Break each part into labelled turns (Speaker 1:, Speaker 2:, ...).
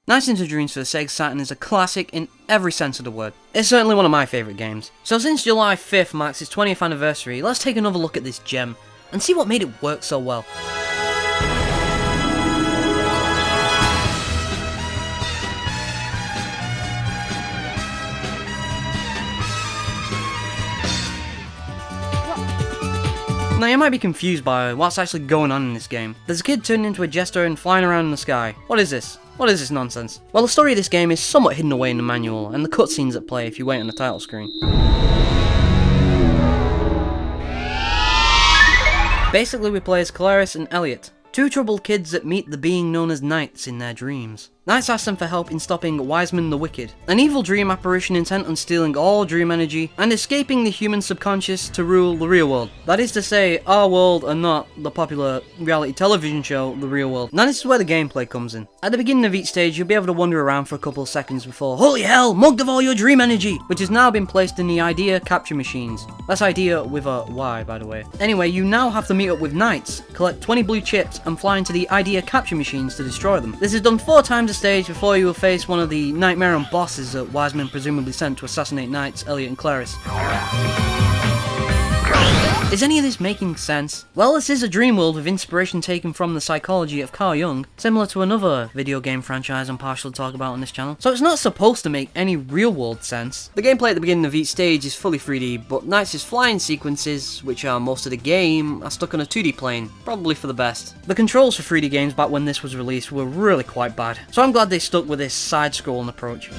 Speaker 1: Nights into Dreams for the Sega Saturn is a classic in every sense of the word. It's certainly one of my favourite games. So since July 5th marks its 20th anniversary, let's take another look at this gem and see what made it work so well. Now you might be confused by what's actually going on in this game. There's a kid turned into a jester and flying around in the sky. What is this? What is this nonsense? Well, the story of this game is somewhat hidden away in the manual, and the cutscenes that play if you wait on the title screen. Basically we play as Clarice and Elliot, two troubled kids that meet the being known as NiGHTs in their dreams. NiGHTs ask them for help in stopping Wiseman the Wicked, an evil dream apparition intent on stealing all dream energy and escaping the human subconscious to rule the real world. That is to say, our world and not the popular reality television show, The Real World. Now this is where the gameplay comes in. At the beginning of each stage, you'll be able to wander around for a couple of seconds before, holy hell, mugged of all your dream energy, which has now been placed in the idea capture machines. That's idea with a Y, by the way. Anyway, you now have to meet up with NiGHTs, collect 20 blue chips, and fly into the idea capture machines to destroy them. This is done 4 times a stage before you will face one of the nightmare and bosses that Wiseman presumably sent to assassinate NiGHTs, Elliot and Clarice. Is any of this making sense? Well, this is a dream world with inspiration taken from the psychology of Carl Jung, similar to another video game franchise I'm partial to talk about on this channel, so it's not supposed to make any real world sense. The gameplay at the beginning of each stage is fully 3D, but NiGHTs' flying sequences, which are most of the game, are stuck on a 2D plane, probably for the best. The controls for 3D games back when this was released were really quite bad, so I'm glad they stuck with this side-scrolling approach.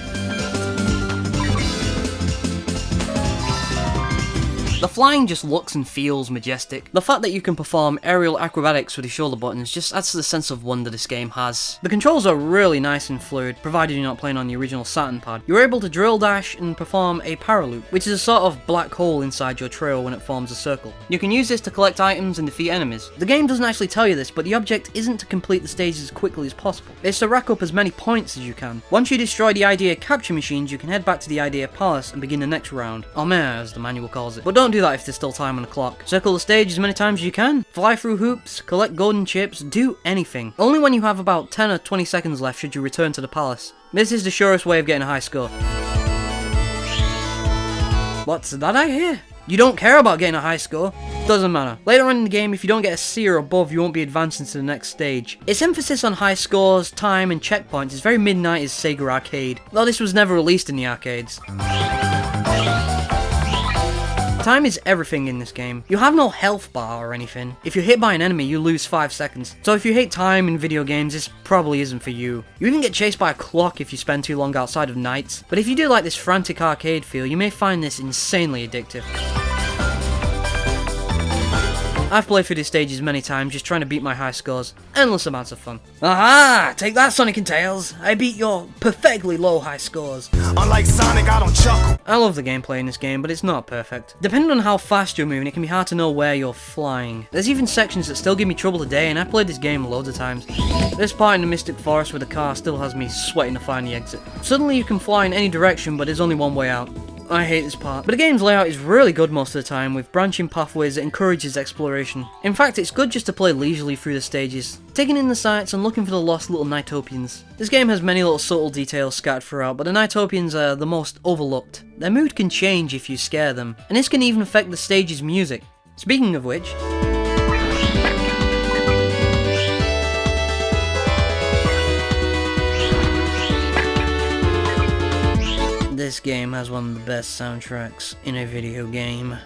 Speaker 1: The flying just looks and feels majestic. The fact that you can perform aerial acrobatics with your shoulder buttons just adds to the sense of wonder this game has. The controls are really nice and fluid, provided you're not playing on the original Saturn pad. You're able to drill dash and perform a paraloop, which is a sort of black hole inside your trail when it forms a circle. You can use this to collect items and defeat enemies. The game doesn't actually tell you this, but the object isn't to complete the stages as quickly as possible. It's to rack up as many points as you can. Once you destroy the idea capture machines, you can head back to the idea palace and begin the next round, or mer as the manual calls it. But don't do that if there's still time on the clock. Circle the stage as many times as you can, fly through hoops, collect golden chips, do anything. Only when you have about 10 or 20 seconds left should you return to the palace. This is the surest way of getting a high score. What's that I hear? You don't care about getting a high score? Doesn't matter. Later on in the game, if you don't get a C or above, you won't be advancing to the next stage. Its emphasis on high scores, time, and checkpoints is very mid-90s Sega arcade, though this was never released in the arcades. Time is everything in this game. You have no health bar or anything. If you're hit by an enemy, you lose 5 seconds. So if you hate time in video games, this probably isn't for you. You even get chased by a clock if you spend too long outside of NiGHTs. But if you do like this frantic arcade feel, you may find this insanely addictive. I've played through these stages many times just trying to beat my high scores. Endless amounts of fun. Aha! Take that, Sonic and Tails! I beat your perfectly low high scores. Unlike Sonic, I don't chuckle. I love the gameplay in this game, but it's not perfect. Depending on how fast you're moving, it can be hard to know where you're flying. There's even sections that still give me trouble today, and I played this game loads of times. This part in the Mystic Forest with the car still has me sweating to find the exit. Suddenly you can fly in any direction, but there's only one way out. I hate this part. But the game's layout is really good most of the time, with branching pathways that encourages exploration. In fact, it's good just to play leisurely through the stages, taking in the sights and looking for the lost little NiGHTopians. This game has many little subtle details scattered throughout, but the NiGHTopians are the most overlooked. Their mood can change if you scare them, and this can even affect the stage's music. Speaking of which, this game has one of the best soundtracks in a video game.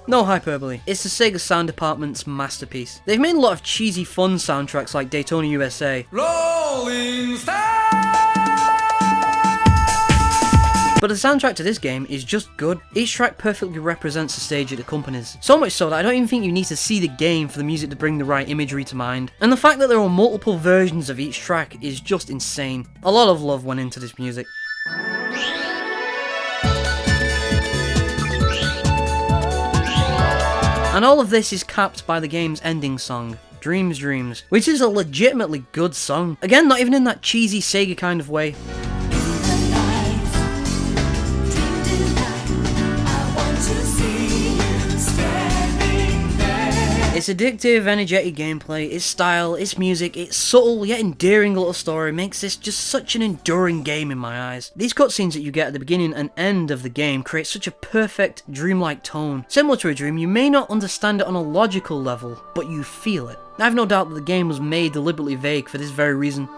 Speaker 1: No hyperbole. It's the Sega sound department's masterpiece. They've made a lot of cheesy fun soundtracks like Daytona USA. Rolling Stone! But the soundtrack to this game is just good. Each track perfectly represents the stage it accompanies. So much so that I don't even think you need to see the game for the music to bring the right imagery to mind. And the fact that there are multiple versions of each track is just insane. A lot of love went into this music. And all of this is capped by the game's ending song, Dreams Dreams, which is a legitimately good song. Again, not even in that cheesy Sega kind of way. Its addictive, energetic gameplay, its style, its music, its subtle yet endearing little story makes this just such an enduring game in my eyes. These cutscenes that you get at the beginning and end of the game create such a perfect, dreamlike tone. Similar to a dream, you may not understand it on a logical level, but you feel it. I have no doubt that the game was made deliberately vague for this very reason.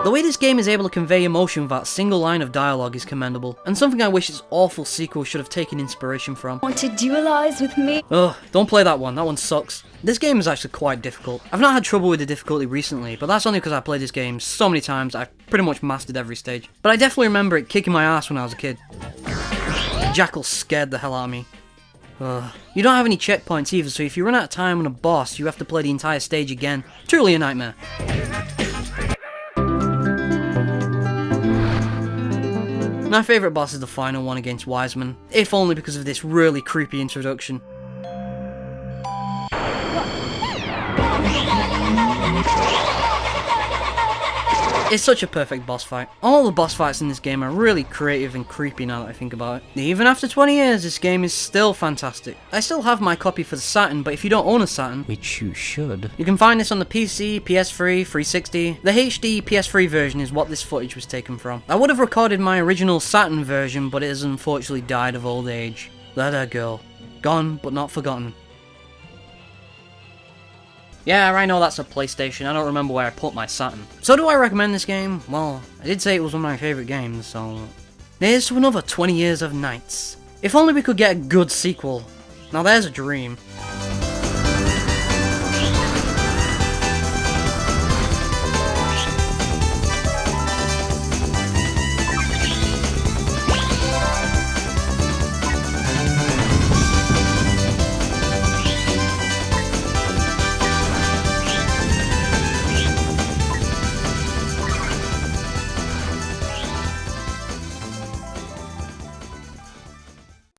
Speaker 1: The way this game is able to convey emotion without a single line of dialogue is commendable, and something I wish its awful sequel should have taken inspiration from.
Speaker 2: Want to duelize with me?
Speaker 1: Ugh, don't play that one sucks. This game is actually quite difficult. I've not had trouble with the difficulty recently, but that's only because I played this game so many times I've pretty much mastered every stage. But I definitely remember it kicking my ass when I was a kid. Jackal scared the hell out of me. You don't have any checkpoints either, so if you run out of time on a boss, you have to play the entire stage again. Truly a nightmare. My favourite boss is the final one against Wiseman, if only because of this really creepy introduction. It's such a perfect boss fight. All the boss fights in this game are really creative and creepy now that I think about it. Even after 20 years, this game is still fantastic. I still have my copy for the Saturn, but if you don't own a Saturn, which you should, you can find this on the PC, PS3, 360. The HD PS3 version is what this footage was taken from. I would have recorded my original Saturn version, but it has unfortunately died of old age. Let her go. Gone, but not forgotten. Yeah, I know that's a PlayStation, I don't remember where I put my Saturn. So do I recommend this game? Well, I did say it was one of my favourite games, so... Here's to another 20 years of NiGHTs. If only we could get a good sequel. Now there's a dream.